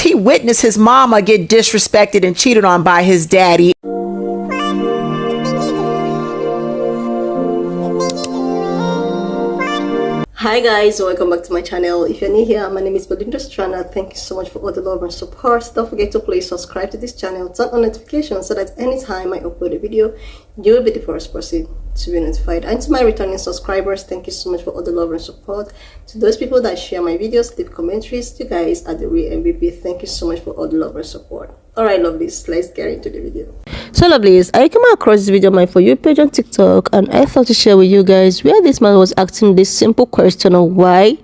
He witnessed his mama get disrespected and cheated on by his daddy. Hi guys, welcome back to my channel. If you're new here, my name is Belinda Strana. Thank you so much for all the love and support. Don't forget to please subscribe to this channel, turn on notifications so that anytime I upload a video, you will be the first person to be notified. And to my returning subscribers, thank you so much for all the love and support. To those people that share my videos, leave commentaries, you guys are the real MVP. Thank you so much for all the love and support. Alright lovelies, let's get into the video. So lovelies, I came across this video on my For You page on TikTok, and I thought to share with you guys where this man was asking this simple question of why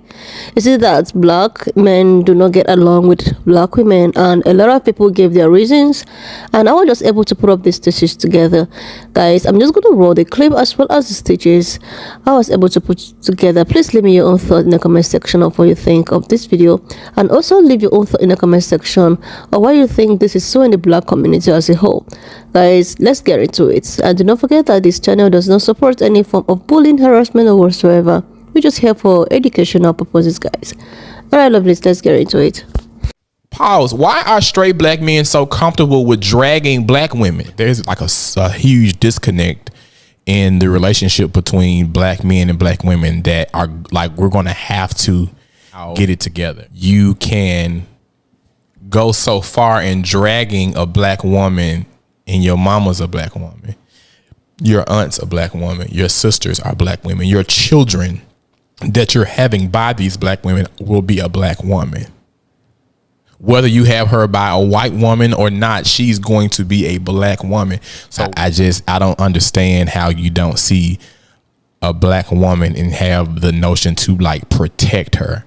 is it that black men do not get along with black women, and a lot of people gave their reasons, and I was just able to put up these stitches together. Guys, I'm just going to roll the clip as well as the stitches I was able to put together. Please leave me your own thought in the comment section of what you think of this video, and also leave your own thought in the comment section of why you think this is so in the black community as a whole. Guys, let's get into it, and do not forget that this channel does not support any form of bullying, harassment or whatsoever. We're just here for educational purposes, guys. Alright lovelies, let's get into it. Pause. Why are straight black men so comfortable with dragging black women? There's like a huge disconnect in the relationship between black men and black women that are like, we're going to have to get it together. You can go so far in dragging a black woman, and your mama's a black woman, your aunt's a black woman, your sisters are black women, your children that you're having by these black women will be a black woman. Whether you have her by a white woman or not, she's going to be a black woman. So I don't understand how you don't see a black woman and have the notion to like protect her.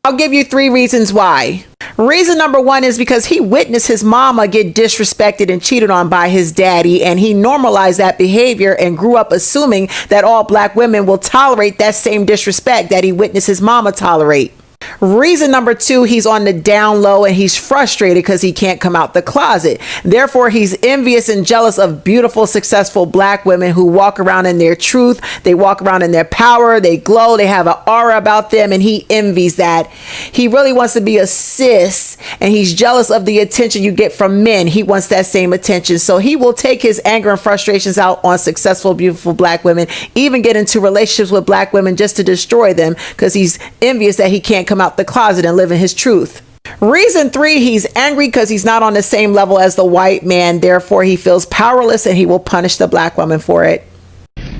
I'll give you 3 reasons why. Reason number 1 is because he witnessed his mama get disrespected and cheated on by his daddy, and he normalized that behavior and grew up assuming that all black women will tolerate that same disrespect that he witnessed his mama tolerate. Reason number 2, he's on the down low and he's frustrated because he can't come out the closet. Therefore, he's envious and jealous of beautiful, successful black women who walk around in their truth. They walk around in their power. They glow. They have an aura about them, and he envies that. He really wants to be a sis, and he's jealous of the attention you get from men. He wants that same attention. So he will take his anger and frustrations out on successful, beautiful black women, even get into relationships with black women just to destroy them because he's envious that he can't come out the closet and live in his truth. Reason 3, he's angry because he's not on the same level as the white man. Therefore, he feels powerless and he will punish the black woman for it.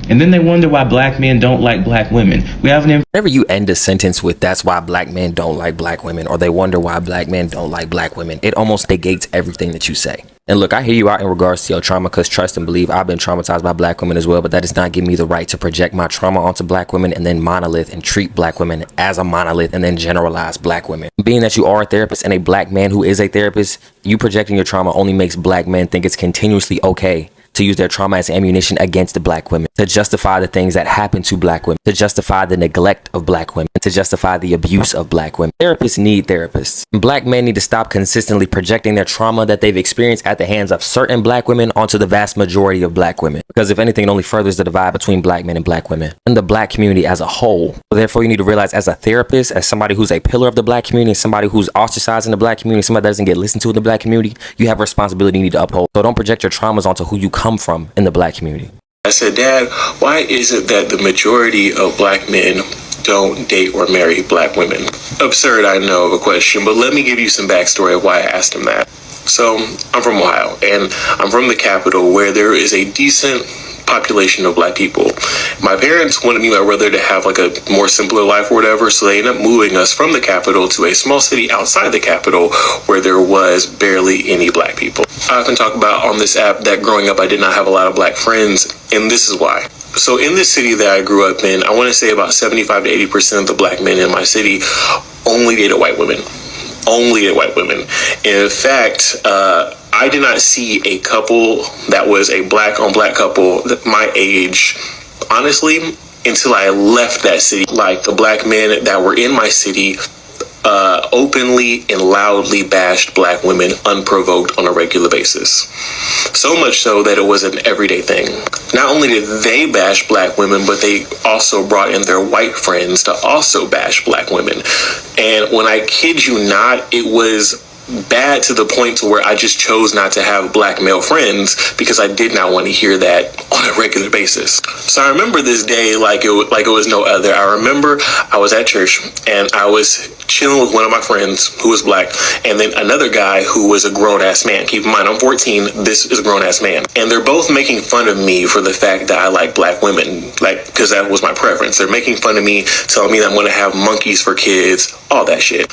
And then they wonder why black men don't like black women. We have an Whenever you end a sentence with "that's why black men don't like black women," or "they wonder why black men don't like black women," it almost negates everything that you say. And look, I hear you out in regards to your trauma, because trust and believe, I've been traumatized by black women as well, but that does not give me the right to project my trauma onto black women and then monolith and treat black women as a monolith and then generalize black women. Being that you are a therapist and a black man who is a therapist, you projecting your trauma only makes black men think it's continuously okay to use their trauma as ammunition against the black women, to justify the things that happen to black women, to justify the neglect of black women, to justify the abuse of black women. Therapists need therapists. Black men need to stop consistently projecting their trauma that they've experienced at the hands of certain black women onto the vast majority of black women. Because if anything, it only furthers the divide between black men and black women and the black community as a whole. So therefore, you need to realize, as a therapist, as somebody who's a pillar of the black community, as somebody who's ostracized in the black community, somebody that doesn't get listened to in the black community, you have a responsibility you need to uphold. So don't project your traumas onto who you come from in the black community. I said, Dad, why is it that the majority of black men don't date or marry black women? Absurd, I know, of a question, but let me give you some backstory of why I asked him that. So, I'm from Ohio, and I'm from the capital, where there is a decent population of black people. My parents wanted me and my brother to have like a more simpler life or whatever, so they ended up moving us from the capital to a small city outside the capital where there was barely any black people. I often talk about on this app that growing up I did not have a lot of black friends, and this is why. So in this city that I grew up in, I want to say about 75 to 80% of the black men in my city only dated white women. Only dated white women. In fact, I did not see a couple that was a black on black couple my age, honestly, until I left that city. Like the black men that were in my city, openly and loudly bashed black women unprovoked on a regular basis. So much so that it was an everyday thing. Not only did they bash black women, but they also brought in their white friends to also bash black women. And when I kid you not, it was bad to the point to where I just chose not to have black male friends because I did not want to hear that on a regular basis. So I remember this day like it was no other. I remember I was at church and I was chilling with one of my friends who was black, and then another guy who was a grown-ass man. Keep in mind, I'm 14, this is a grown-ass man. And they're both making fun of me for the fact that I like black women, like, because that was my preference. They're making fun of me, telling me that I'm going to have monkeys for kids, all that shit.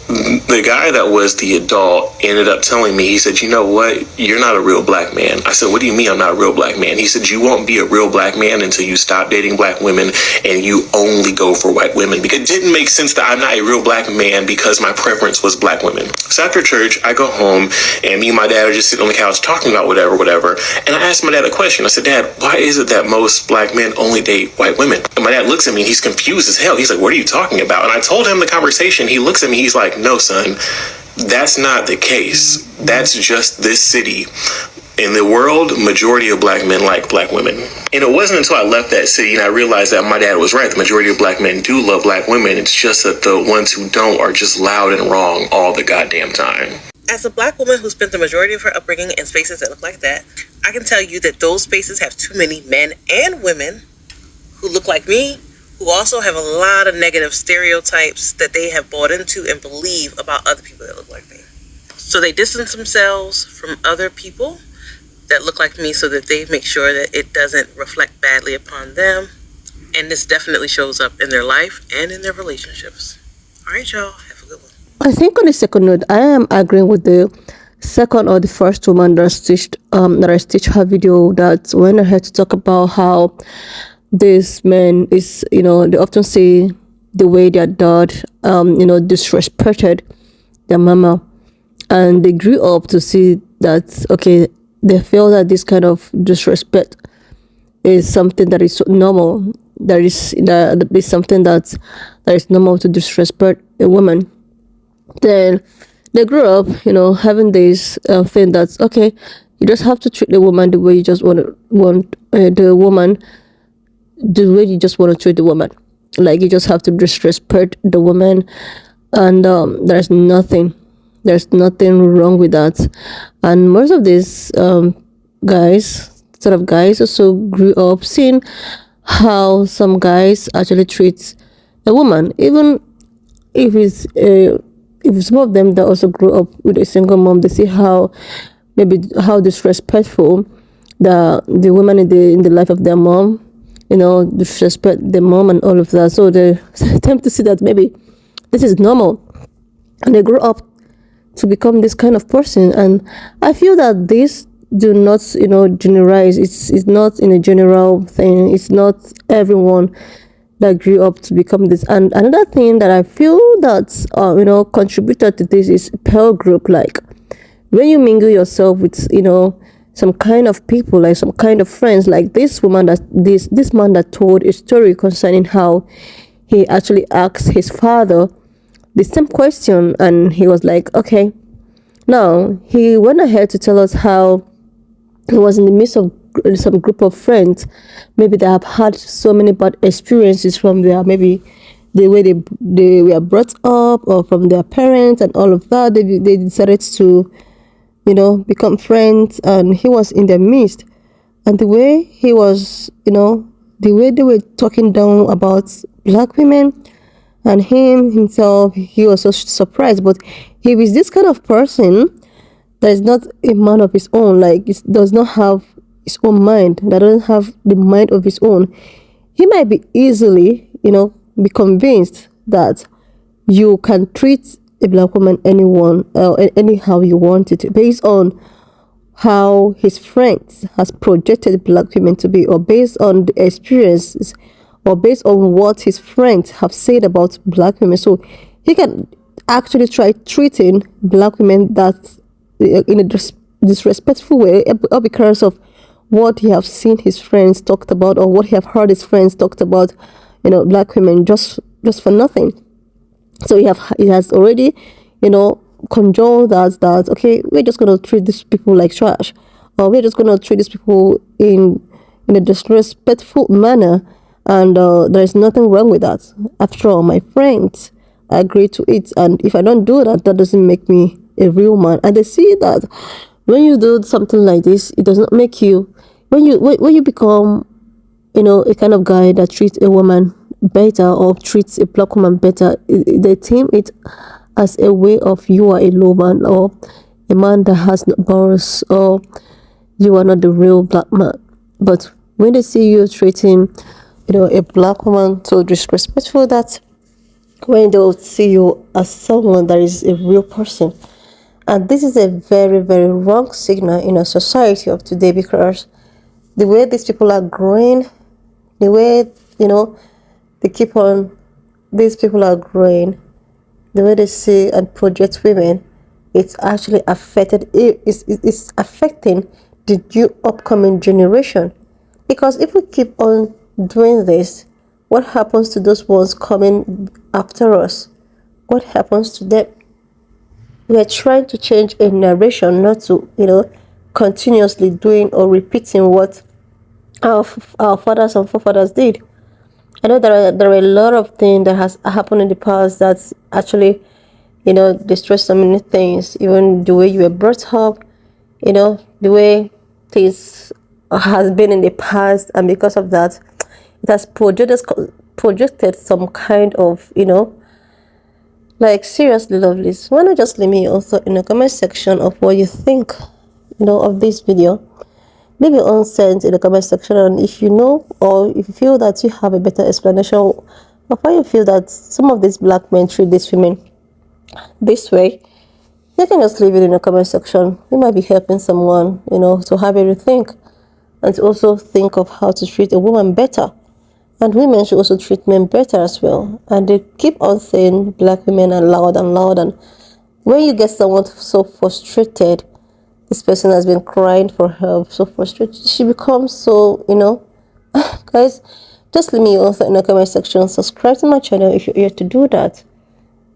The guy that was the adult ended up telling me, he said, you know what, you're not a real black man. I said, what do you mean I'm not a real black man? He said, you won't be a real black man until you stop dating black women and you only go for white women. Because it didn't make sense that I'm not a real black man because my preference was black women. So after church, I go home and me and my dad are just sitting on the couch talking about whatever. And I asked my dad a question. I said, Dad, why is it that most black men only date white women? And my dad looks at me and he's confused as hell. He's like, what are you talking about? And I told him the conversation. He looks at me, he's like, no, son, that's not the case. That's just this city. In the world, majority of black men like black women. And it wasn't until I left that city and I realized that my dad was right. The majority of black men do love black women. It's just that the ones who don't are just loud and wrong all the goddamn time. As a black woman who spent the majority of her upbringing in spaces that look like that, I can tell you that those spaces have too many men and women who look like me, who also have a lot of negative stereotypes that they have bought into and believe about other people that look like me. So they distance themselves from other people that look like me so that they make sure that it doesn't reflect badly upon them. And this definitely shows up in their life and in their relationships. All right, y'all, have a good one. I think on the second note, I am agreeing with the second or the first woman that I stitched her video that went ahead to talk about how this man is, they often say the way their dad, disrespected their mama, and they grew up to see that, okay, they feel that this kind of disrespect is something that is so normal. That is something that is normal to disrespect a woman. Then they grew up, having this thing that's okay. You just have to treat the woman the way you just want the woman. The way you just want to treat the woman, like you just have to disrespect the woman, and there's nothing wrong with that. And most of these guys also grew up seeing how some guys actually treat a woman, even if some of them that also grew up with a single mom. They see how disrespectful the woman in the life of their mom, disrespect the mom and all of that. So they attempt to see that maybe this is normal, and they grow up to become this kind of person. And I feel that this do not, generalize. It's not in a general thing. It's not everyone that grew up to become this. And another thing that I feel that contributed to this is peer group. Like when you mingle yourself with some kind of people, like some kind of friends, like this man that told a story concerning how he actually asked his father the same question, and he was like, okay. Now he went ahead to tell us how he was in the midst of some group of friends, maybe they have had so many bad experiences from maybe the way they were brought up, or from their parents and all of that. They decided to become friends, and he was in their midst, and the way he was, the way they were talking down about black women, and himself, he was so surprised. But he was this kind of person that is not a man of his own, like he does not have his own mind, that doesn't have the mind of his own. He might be easily, be convinced that you can treat a black woman anyhow you want it, based on how his friends has projected black women to be, or based on the experiences, or based on what his friends have said about black women. So he can actually try treating black women that in a disrespectful way, or because of what he have seen his friends talked about, or what he have heard his friends talked about, black women, just for nothing. So it has already, conjoined that okay, we're just gonna treat these people like trash, or we're just gonna treat these people in a disrespectful manner, and there is nothing wrong with that. After all, my friends agree to it, and if I don't do that, that doesn't make me a real man. And they see that when you do something like this, it does not make you, when you become, a kind of guy that treats a woman better or treats a black woman better, they term it as a way of you are a low man, or a man that has no balls, or you are not the real black man. But when they see you treating, a black woman so disrespectful, that when they'll see you as someone that is a real person. And this is a very, very wrong signal in a society of today, because the way these people are growing, the way, they keep on, these people are growing, the way they see and project women, it's actually it's affecting the new upcoming generation. Because if we keep on doing this, what happens to those ones coming after us? What happens to them? We are trying to change a narration, not to, continuously doing or repeating what our fathers and forefathers did. I know there are a lot of things that has happened in the past that's actually, destroy so many things. Even the way you were brought up, the way things has been in the past, and because of that, it has projected some kind of, like, seriously, lovelies, why not just leave me also in the comment section of what you think, of this video. Leave your own sense in the comment section, and if you know, or if you feel that you have a better explanation of why you feel that some of these black men treat these women this way, you can just leave it in the comment section. You might be helping someone, to have a rethink, and to also think of how to treat a woman better. And women should also treat men better as well. And they keep on saying black women are loud and loud, and when you get someone so frustrated, this person has been crying for help, so frustrated, she becomes so, guys, just leave me also in the comment section. Subscribe to my channel if you're here to do that,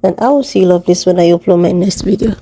and I will see you lovelies when I upload my next video.